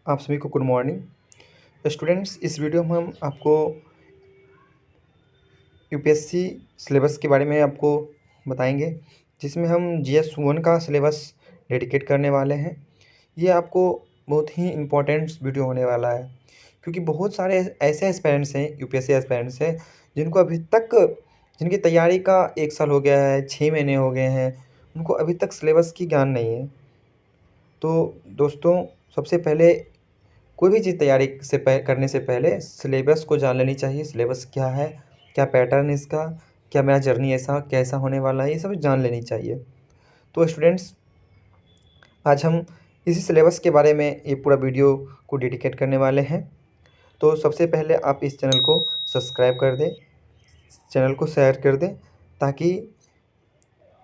आप सभी को गुड मॉर्निंग स्टूडेंट्स। इस वीडियो में हम आपको यूपीएससी सिलेबस के बारे में आपको बताएंगे, जिसमें हम GS1 का सिलेबस डेडिकेट करने वाले हैं। ये आपको बहुत ही इम्पोर्टेंट वीडियो होने वाला है, क्योंकि बहुत सारे ऐसे एस्पिरेंट्स हैं, यूपीएससी एस्पिरेंट्स हैं, जिनको अभी तक जिनकी तैयारी का 1 साल हो गया है, 6 महीने हो गए हैं, उनको अभी तक सिलेबस की ज्ञान नहीं है। तो दोस्तों, सबसे पहले कोई भी चीज़ तैयारी से करने से पहले सिलेबस को जान लेनी चाहिए। सिलेबस क्या है, क्या पैटर्न है इसका, क्या मेरा जर्नी ऐसा कैसा होने वाला है, ये सब जान लेनी चाहिए। तो स्टूडेंट्स, आज हम इसी सिलेबस के बारे में ये पूरा वीडियो को डेडिकेट करने वाले हैं। तो सबसे पहले आप इस चैनल को सब्सक्राइब कर दें, चैनल को शेयर कर दें, ताकि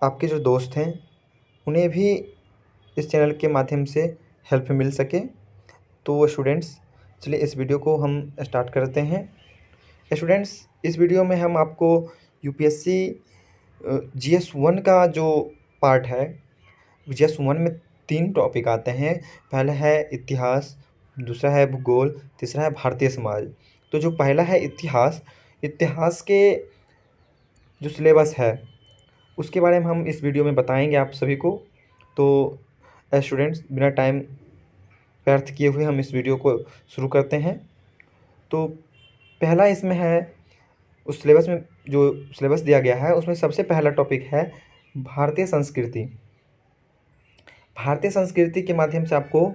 आपके जो दोस्त हैं उन्हें भी इस चैनल के माध्यम से हेल्प मिल सके। तो स्टूडेंट्स, चलिए इस वीडियो को हम स्टार्ट करते हैं। स्टूडेंट्स, इस वीडियो में हम आपको यूपीएससी GS1 का जो पार्ट है, GS1 में 3 टॉपिक आते हैं। पहला है इतिहास, दूसरा है भूगोल, तीसरा है भारतीय समाज। तो जो पहला है इतिहास, इतिहास के जो सिलेबस है उसके बारे में हम इस वीडियो में बताएंगे आप सभी को। तो स्टूडेंट्स, बिना टाइम व्यर्थ किए हुए हम इस वीडियो को शुरू करते हैं। तो पहला इसमें है, उस सिलेबस में जो सिलेबस दिया गया है उसमें सबसे पहला टॉपिक है भारतीय संस्कृति। भारतीय संस्कृति के माध्यम से आपको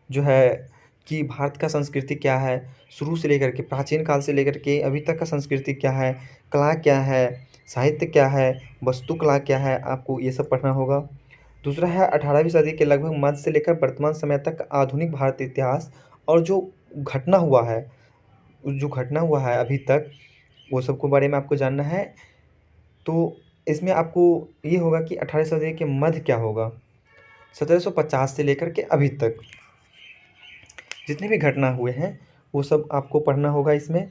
जो है कि भारत का संस्कृति क्या है, शुरू से लेकर के प्राचीन काल से लेकर के अभी तक का संस्कृति क्या है, कला क्या है, साहित्य क्या है, वास्तुकला क्या है, आपको ये सब पढ़ना होगा। दूसरा है 18वीं सदी के लगभग मध्य से लेकर वर्तमान समय तक आधुनिक भारतीय इतिहास, और जो घटना हुआ है, जो घटना हुआ है अभी तक, वो सब के बारे में आपको जानना है। तो इसमें आपको ये होगा कि 18वीं सदी के मध्य क्या होगा, 1750 से लेकर के अभी तक जितनी भी घटना हुए हैं वो सब आपको पढ़ना होगा। इसमें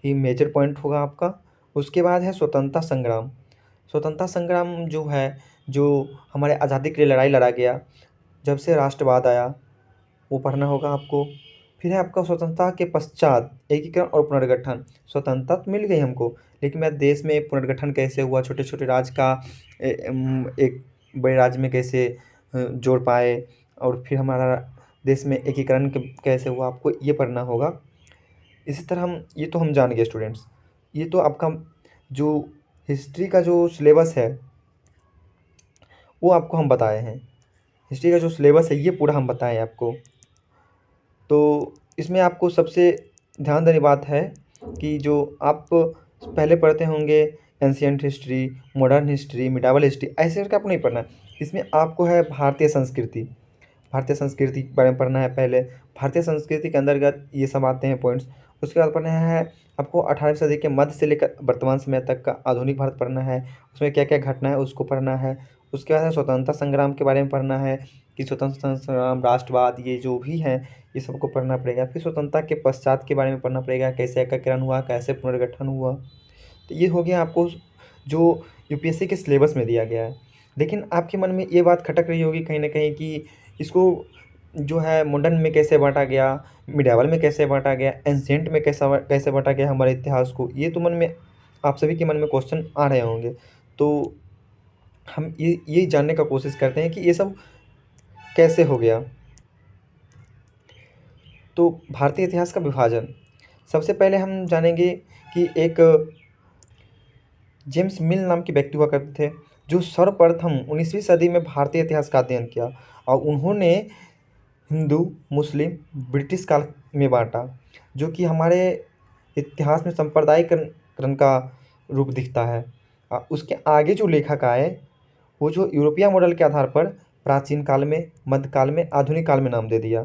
ये मेजर पॉइंट होगा आपका। उसके बाद है स्वतंत्रता संग्राम। स्वतंत्रता संग्राम जो है, जो हमारे आज़ादी के लिए लड़ाई लड़ा गया, जब से राष्ट्रवाद आया, वो पढ़ना होगा आपको। फिर है आपका स्वतंत्रता के पश्चात एकीकरण और पुनर्गठन। स्वतंत्रता तो मिल गई हमको, लेकिन मेरे देश में पुनर्गठन कैसे हुआ, छोटे छोटे राज्य का एक बड़े राज्य में कैसे जोड़ पाए, और फिर हमारा देश में एकीकरण कैसे हुआ, आपको ये पढ़ना होगा। इसी तरह ये तो हम जान गए स्टूडेंट्स। ये तो आपका जो हिस्ट्री का जो सिलेबस है वो आपको हम बताए हैं। हिस्ट्री का जो सिलेबस है ये पूरा हम बताएं आपको। तो इसमें आपको सबसे ध्यान देने बात है कि जो आप पहले पढ़ते होंगे ancient history, modern history, medieval history, ऐसे करके आपको नहीं पढ़ना है। इसमें आपको है भारतीय संस्कृति। भारतीय संस्कृति के बारे में पढ़ना है पहले। भारतीय संस्कृति के अंतर्गत ये सब आते हैं पॉइंट्स। उसके बाद पढ़ना है आपको 18वीं सदी के मध्य से लेकर वर्तमान समय तक का आधुनिक भारत पढ़ना है, उसमें क्या क्या घटना है उसको पढ़ना है। उसके बाद है स्वतंत्रता संग्राम के बारे में पढ़ना है कि स्वतंत्रता संग्राम, राष्ट्रवाद, ये जो भी हैं ये सबको पढ़ना पड़ेगा। फिर स्वतंत्रता के पश्चात के बारे में पढ़ना पड़ेगा, कैसे एकीकरण हुआ, कैसे पुनर्गठन हुआ। तो ये हो गया आपको जो यूपीएससी के सिलेबस में दिया गया है। लेकिन आपके मन में ये बात खटक रही होगी कहीं ना कहीं कि इसको जो है मॉडर्न में कैसे बांटा गया, मिडावल में कैसे बांटा गया, एंशिएंट में कैसा कैसे बांटा गया हमारे इतिहास को। ये तो मन में आप सभी के मन में क्वेश्चन आ रहे होंगे। तो हम ये जानने का कोशिश करते हैं कि ये सब कैसे हो गया। तो भारतीय इतिहास का विभाजन, सबसे पहले हम जानेंगे कि एक जेम्स मिल नाम के व्यक्ति हुआ करते थे, जो सर्वप्रथम 19वीं सदी में भारतीय इतिहास का अध्ययन किया, और उन्होंने हिंदू, मुस्लिम, ब्रिटिश काल में बांटा, जो कि हमारे इतिहास में सांप्रदायिकरण का रूप दिखता है। उसके आगे जो लेखक आए वो जो यूरोपीय मॉडल के आधार पर प्राचीन काल में, मध्यकाल में, आधुनिक काल में नाम दे दिया।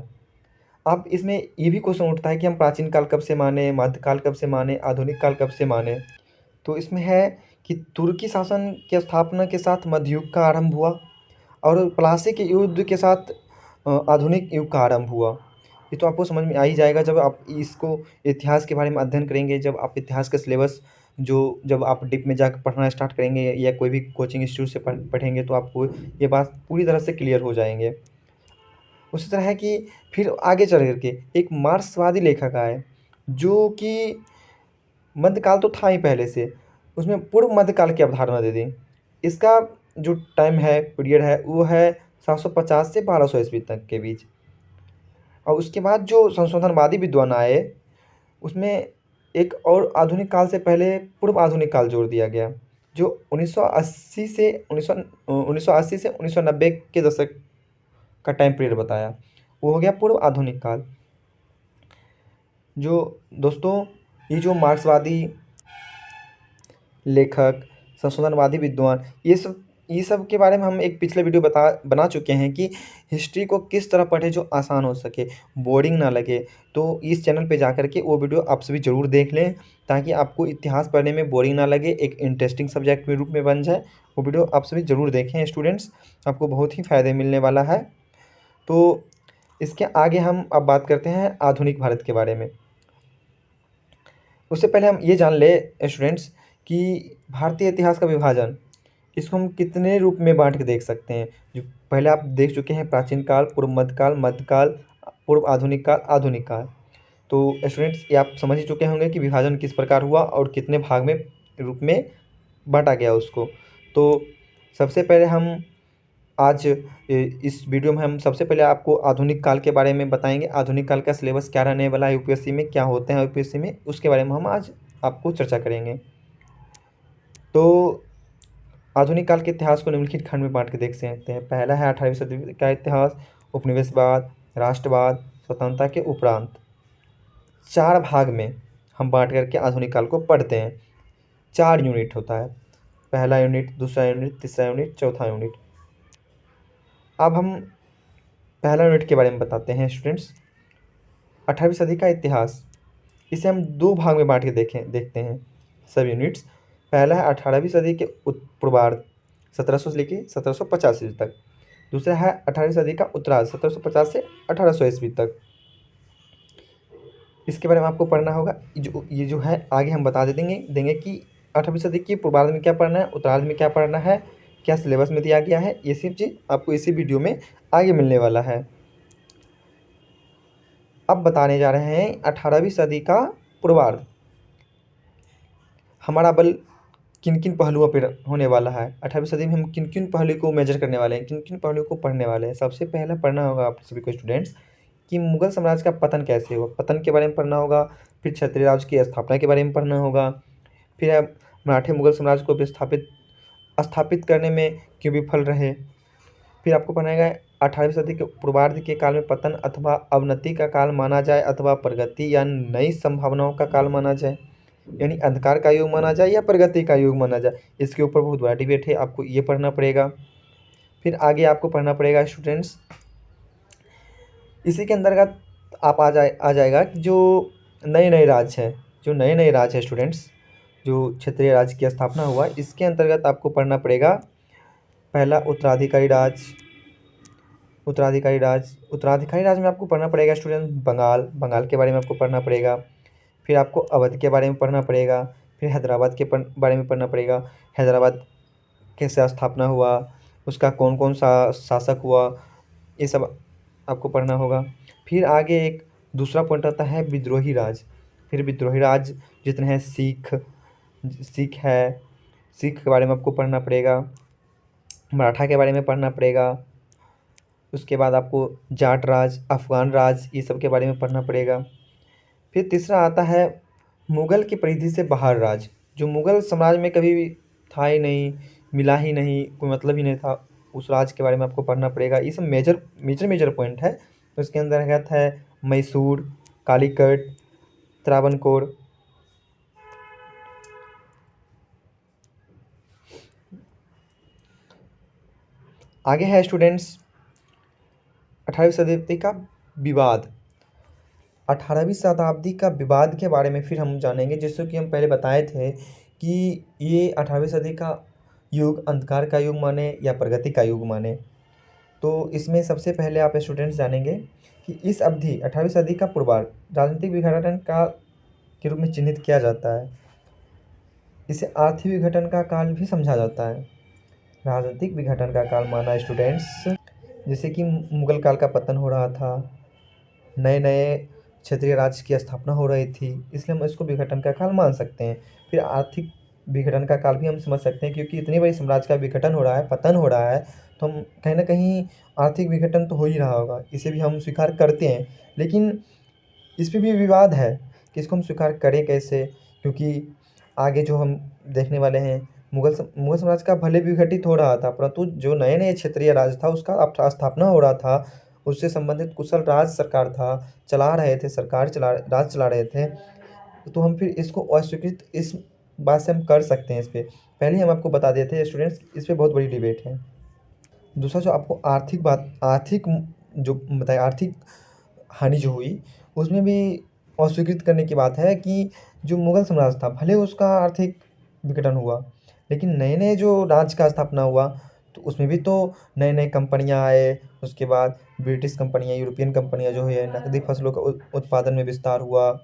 अब इसमें ये भी क्वेश्चन उठता है कि हम प्राचीन काल कब से माने, मध्यकाल कब से माने, आधुनिक काल कब से माने। तो इसमें है कि तुर्की शासन की स्थापना के साथ मध्ययुग का आरंभ हुआ, और प्लासी के युद्ध के साथ आधुनिक युग का आरंभ हुआ। ये तो आपको समझ में आ ही जाएगा जब आप इसको इतिहास के बारे में अध्ययन करेंगे। जब आप इतिहास का सिलेबस जब आप डीप में जाकर पढ़ना स्टार्ट करेंगे, या कोई भी कोचिंग इंस्टीट्यूट से पढ़ेंगे, तो आपको ये बात पूरी तरह से क्लियर हो जाएंगे। उसी तरह है कि फिर आगे चल कर के एक मार्क्सवादी लेखक आए, जो कि मध्यकाल तो था ही पहले से, उसमें पूर्व मध्यकाल की अवधारणा दे दी। इसका जो टाइम है, पीरियड है, वो है 750 से 1200 ईस्वी तक के बीच। और उसके बाद जो संशोधनवादी विद्वान आए, उसमें एक और आधुनिक काल से पहले पूर्व आधुनिक काल जोड़ दिया गया, जो 1980 से 1990 के दशक का टाइम पीरियड बताया, वो हो गया पूर्व आधुनिक काल। जो दोस्तों, ये जो मार्क्सवादी लेखक, संशोधनवादी विद्वान, ये सब के बारे में हम एक पिछले वीडियो बना चुके हैं कि हिस्ट्री को किस तरह पढ़े जो आसान हो सके, बोरिंग ना लगे। तो इस चैनल पे जाकर के वो वीडियो आप सभी ज़रूर देख लें, ताकि आपको इतिहास पढ़ने में बोरिंग ना लगे, एक इंटरेस्टिंग सब्जेक्ट के रूप में बन जाए। वो वीडियो आप सभी ज़रूर देखें स्टूडेंट्स, आपको बहुत ही फ़ायदे मिलने वाला है। तो इसके आगे हम अब बात करते हैं आधुनिक भारत के बारे में। उससे पहले हम ये जान लें स्टूडेंट्स कि भारतीय इतिहास का विभाजन, इसको हम कितने रूप में बांट के देख सकते हैं। जो पहले आप देख चुके हैं, प्राचीन काल, पूर्व मध्यकाल, मध्यकाल, पूर्व आधुनिक काल, आधुनिक काल। तो स्टूडेंट्स, ये आप समझ ही चुके होंगे कि विभाजन किस प्रकार हुआ और कितने भाग में रूप में बांटा गया उसको। तो सबसे पहले हम आज इस वीडियो में हम सबसे पहले आपको आधुनिक काल के बारे में बताएंगे। आधुनिक काल का सिलेबस क्या रहने वाला है यूपीएससी में, क्या होते हैं यूपीएससी में, उसके बारे में हम आज आपको चर्चा करेंगे। तो आधुनिक काल के इतिहास को निम्नलिखित खंड में बांट के देख सकते हैं। पहला है 18वीं सदी का इतिहास, उपनिवेशवाद, राष्ट्रवाद, स्वतंत्रता के उपरांत। 4 भाग में हम बांट करके आधुनिक काल को पढ़ते हैं। 4 यूनिट होता है, पहला यूनिट, दूसरा यूनिट, तीसरा यूनिट, चौथा यूनिट। अब हम पहला यूनिट के बारे में बताते हैं स्टूडेंट्स। 18वीं सदी का इतिहास, इसे हम 2 भाग में बांट के देखते हैं सब यूनिट्स। पहला है 18वीं सदी के पूर्वार्ध, 1700 से लेकर 1750 ईस्वी तक। दूसरा है 18वीं सदी का उत्तरार्ध, 1750 से 1800 ईस्वी तक। इसके बारे में आपको पढ़ना होगा। ये जो है आगे हम बता देंगे कि 18वीं सदी की पूर्वार्ध में क्या पढ़ना है, उत्तरार्ध में क्या पढ़ना है, क्या सिलेबस में दिया गया है। ये सब चीज़ आपको इसी वीडियो में आगे मिलने वाला है। अब बताने जा रहे हैं 18वीं सदी का पूर्वार्ध। हमारा बल किन किन पहलुओं पर होने वाला है, 18वीं सदी में हम किन किन पहलू को मेजर करने वाले हैं, किन किन पहलुओं को पढ़ने वाले हैं। सबसे पहले पढ़ना होगा आप सभी को स्टूडेंट्स कि मुगल साम्राज्य का पतन कैसे हुआ, पतन के बारे में पढ़ना होगा। फिर क्षत्रिय राज की स्थापना के बारे में पढ़ना होगा। फिर है मराठे मुगल साम्राज्य को स्थापित करने में क्यों विफल रहे। फिर आपको पढ़ना है 18वीं सदी के पूर्वार्ध के काल में पतन अथवा अवनति का काल माना जाए, अथवा प्रगति या नई संभावनाओं का काल माना जाए, यानी अंधकार का युग माना जाए या प्रगति का युग माना जाए। इसके ऊपर बहुत बड़ा डिबेट है, आपको ये पढ़ना पड़ेगा। फिर आगे आपको पढ़ना पड़ेगा स्टूडेंट्स, इसी के अंतर्गत आप आ जाएगा कि जो नए नए राज है स्टूडेंट्स, जो क्षेत्रीय राज्य की स्थापना हुआ, इसके अंतर्गत आपको पढ़ना पड़ेगा। पहला उत्तराधिकारी राज में आपको पढ़ना पड़ेगा स्टूडेंट बंगाल के बारे में आपको पढ़ना पड़ेगा। फिर आपको अवध के बारे में पढ़ना पड़ेगा। फिर हैदराबाद के बारे में पढ़ना पड़ेगा, हैदराबाद कैसे स्थापना हुआ, उसका कौन कौन सा शासक हुआ, ये सब आपको पढ़ना होगा। फिर आगे एक दूसरा पॉइंट आता है विद्रोही राज। फिर विद्रोही राज जितने हैं, सिख के बारे में आपको पढ़ना पड़ेगा, मराठा के बारे में पढ़ना पड़ेगा। उसके बाद आपको जाट राज, अफगान राज, ये सब के बारे में पढ़ना पड़ेगा। फिर तीसरा आता है मुग़ल की परिधि से बाहर राज, जो मुग़ल साम्राज्य में कभी भी था ही नहीं, मिला ही नहीं, कोई मतलब ही नहीं था, उस राज के बारे में आपको पढ़ना पड़ेगा। ये सब मेजर पॉइंट है। तो इसके अंतर्गत है मैसूर, कालीकट, त्रावणकोर। आगे है स्टूडेंट्स 18वीं शताब्दी का विवाद। 18वीं शताब्दी का विवाद के बारे में फिर हम जानेंगे, जैसे कि हम पहले बताए थे कि ये 18वीं सदी का युग अंधकार का युग माने या प्रगति का युग माने। तो इसमें सबसे पहले आप स्टूडेंट्स जानेंगे कि इस अवधि 18वीं सदी का पूर्वार्ध राजनीतिक विघटन का के रूप में चिन्हित किया जाता है। इसे आर्थिक विघटन का काल भी समझा जाता है। राजनीतिक विघटन का काल माना स्टूडेंट्स जैसे कि मुगल काल का पतन हो रहा था, नए नए क्षेत्रीय राज्य की स्थापना हो रही थी, इसलिए हम इसको विघटन का काल मान सकते हैं। फिर आर्थिक विघटन का काल भी हम समझ सकते हैं, क्योंकि इतनी बड़ी साम्राज्य का विघटन हो रहा है, पतन हो रहा है, तो हम कहीं न कहीं आर्थिक विघटन तो हो ही रहा होगा, इसे भी हम स्वीकार करते हैं। लेकिन इस पे भी विवाद है कि इसको हम स्वीकार करें कैसे? क्योंकि आगे जो हम देखने वाले हैं, मुगल साम्राज्य का भले विघटित हो रहा था, परंतु जो नए-नए क्षेत्रीय राज्य था उसका स्थापना हो रहा था, उससे संबंधित कुशल राज सरकार था, चला रहे थे, राज चला रहे थे। तो हम फिर इसको अस्वीकृत इस बात से हम कर सकते हैं इस पे। पहले ही हम आपको बता देते हैं स्टूडेंट्स, इस पे बहुत बड़ी डिबेट है। दूसरा जो आपको आर्थिक जो बताया, आर्थिक हानि जो हुई, उसमें भी अस्वीकृत करने की बात है कि जो मुगल साम्राज्य था, भले उसका आर्थिक विघटन हुआ, लेकिन नए-नए जो राज्य का स्थापना हुआ, तो उसमें भी तो नए-नए कंपनियाँ आए, उसके बाद ब्रिटिश कंपनियाँ, यूरोपियन कंपनियाँ जो है, नकदी फसलों का उत्पादन में विस्तार हुआ।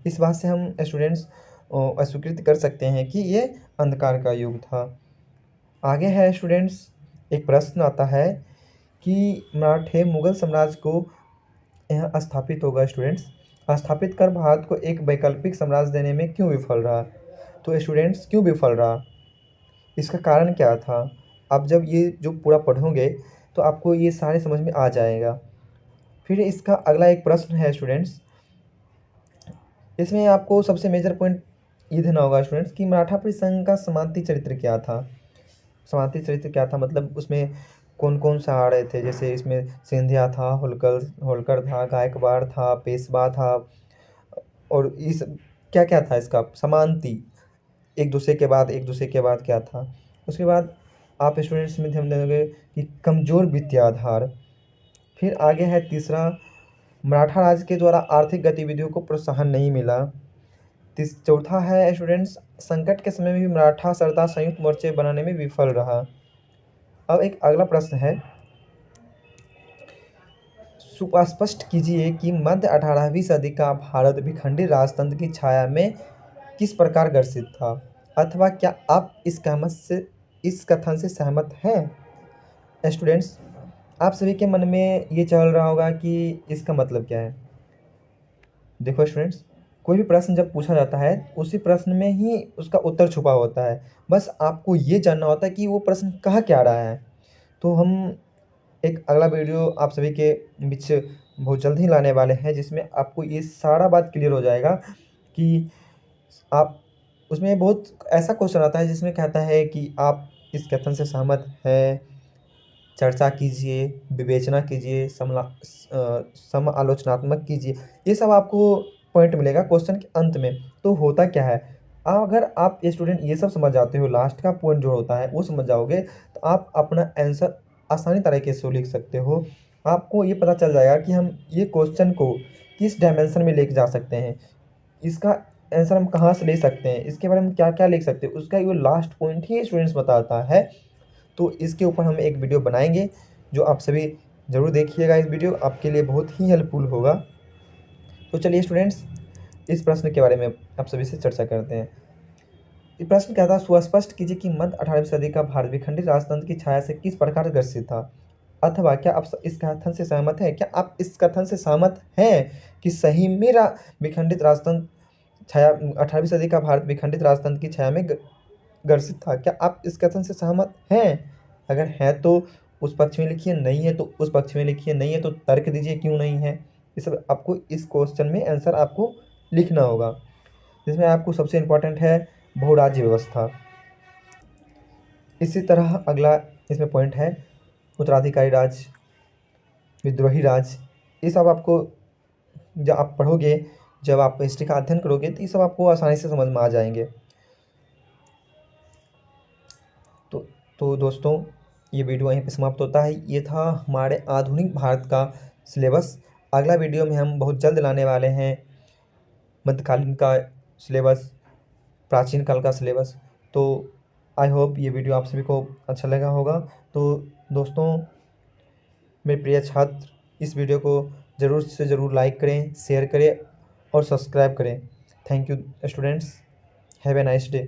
इस बात से हम स्टूडेंट्स अस्वीकृत कर सकते हैं कि ये अंधकार का युग था। आगे है स्टूडेंट्स, एक प्रश्न आता है कि मराठे मुगल साम्राज्य को यहाँ स्थापित होगा स्टूडेंट्स, स्थापित कर भारत को एक वैकल्पिक साम्राज्य देने में क्यों विफल रहा? तो स्टूडेंट्स क्यों विफल रहा? इसका कारण क्या था? आप जब ये जो पूरा पढ़ोगे तो आपको ये सारे समझ में आ जाएगा। फिर इसका अगला एक प्रश्न है स्टूडेंट्स, इसमें आपको सबसे मेजर पॉइंट ये देना होगा स्टूडेंट्स कि मराठा परिसंघ का समांती चरित्र क्या था? समांती चरित्र क्या था, मतलब उसमें कौन-कौन सा आ रहे थे? जैसे इसमें सिंधिया था, होल्कर था, गायकवाड़ था, पेशवा था, और इस क्या-क्या था इसका समांती? एक दूसरे के बाद क्या था? उसके बाद आप स्टूडेंट्स में ध्यान देंगे कि कमज़ोर वित्तीय आधार। फिर आगे है तीसरा, मराठा राज्य के द्वारा आर्थिक गतिविधियों को प्रोत्साहन नहीं मिला। चौथा है स्टूडेंट्स, संकट के समय में भी मराठा सरदार संयुक्त मोर्चे बनाने में विफल रहा। अब एक अगला प्रश्न है, सुस्पष्ट कीजिए कि मध्य 18वीं सदी का भारत विखंडित राजतंत्र की छाया में किस प्रकार ग्रसित था, अथवा क्या आप इस कथन से सहमत हैं? स्टूडेंट्स, आप सभी के मन में ये चल रहा होगा कि इसका मतलब क्या है? देखो स्टूडेंट्स, कोई भी प्रश्न जब पूछा जाता है, उसी प्रश्न में ही उसका उत्तर छुपा होता है। बस आपको ये जानना होता है कि वो प्रश्न कह क्या रहा है। तो हम एक अगला वीडियो आप सभी के बीच बहुत जल्द ही लाने वाले हैं, जिसमें आपको ये सारा बात क्लियर हो जाएगा कि आप उसमें बहुत ऐसा क्वेश्चन आता है जिसमें कहता है कि आप इस कथन से सहमत हैं, चर्चा कीजिए, विवेचना कीजिए, समालोचनात्मक कीजिए। ये सब आपको पॉइंट मिलेगा क्वेश्चन के अंत में। तो होता क्या है, अगर आप स्टूडेंट ये सब समझ जाते हो, लास्ट का पॉइंट जो होता है वो समझ जाओगे, तो आप अपना आंसर आसानी तरीके से लिख सकते हो। आपको ये पता चल जाएगा कि हम ये क्वेश्चन को किस डायमेंशन में लेके जा सकते हैं, इसका आंसर हम कहाँ से ले सकते हैं, इसके बारे में क्या-क्या लिख सकते हैं, उसका ये लास्ट पॉइंट ही स्टूडेंट्स बताता है। तो इसके ऊपर हम एक वीडियो बनाएँगे, जो आप सभी ज़रूर देखिएगा। इस वीडियो आपके लिए बहुत ही हेल्पफुल होगा। तो चलिए स्टूडेंट्स, इस प्रश्न के बारे में आप सभी से चर्चा करते हैं। ये प्रश्न क्या था, सुस्पष्ट कीजिए कि मध्य 18वीं सदी का भारत विखंडित राजतंत्र की छाया से किस प्रकार ग्रसित था, अथवा क्या आप इस कथन से सहमत हैं? क्या आप इस कथन से सहमत हैं कि सही में विखंडित राजतंत्र छाया 18वीं सदी का भारत विखंडित राजतंत्र की छाया में ग्रसित था? क्या आप इस कथन से सहमत हैं? अगर हैं तो उस पक्ष में लिखिए, नहीं है तो उस पक्ष में लिखिए, नहीं है तो तर्क दीजिए क्यों नहीं है। ये सब आपको इस क्वेश्चन में आंसर आपको लिखना होगा। जिसमें आपको सबसे इम्पोर्टेंट है बहुराज्य व्यवस्था। इसी तरह अगला इसमें पॉइंट है उत्तराधिकारी राज, विद्रोही राज। ये सब आपको जब आप पढ़ोगे, जब आप हिस्ट्री का अध्ययन करोगे, तो ये सब आपको आसानी से समझ में आ जाएंगे। तो दोस्तों, ये वीडियो यहीं पे समाप्त होता है। ये था हमारे आधुनिक भारत का सिलेबस। अगला वीडियो में हम बहुत जल्द लाने वाले हैं मध्यकालीन का सिलेबस, प्राचीन काल का सिलेबस। तो आई होप ये वीडियो आप सभी को अच्छा लगा होगा। तो दोस्तों, मेरे प्रिय छात्र, इस वीडियो को ज़रूर से ज़रूर लाइक करें, शेयर करें और सब्सक्राइब करें। Thank you students, have a nice day.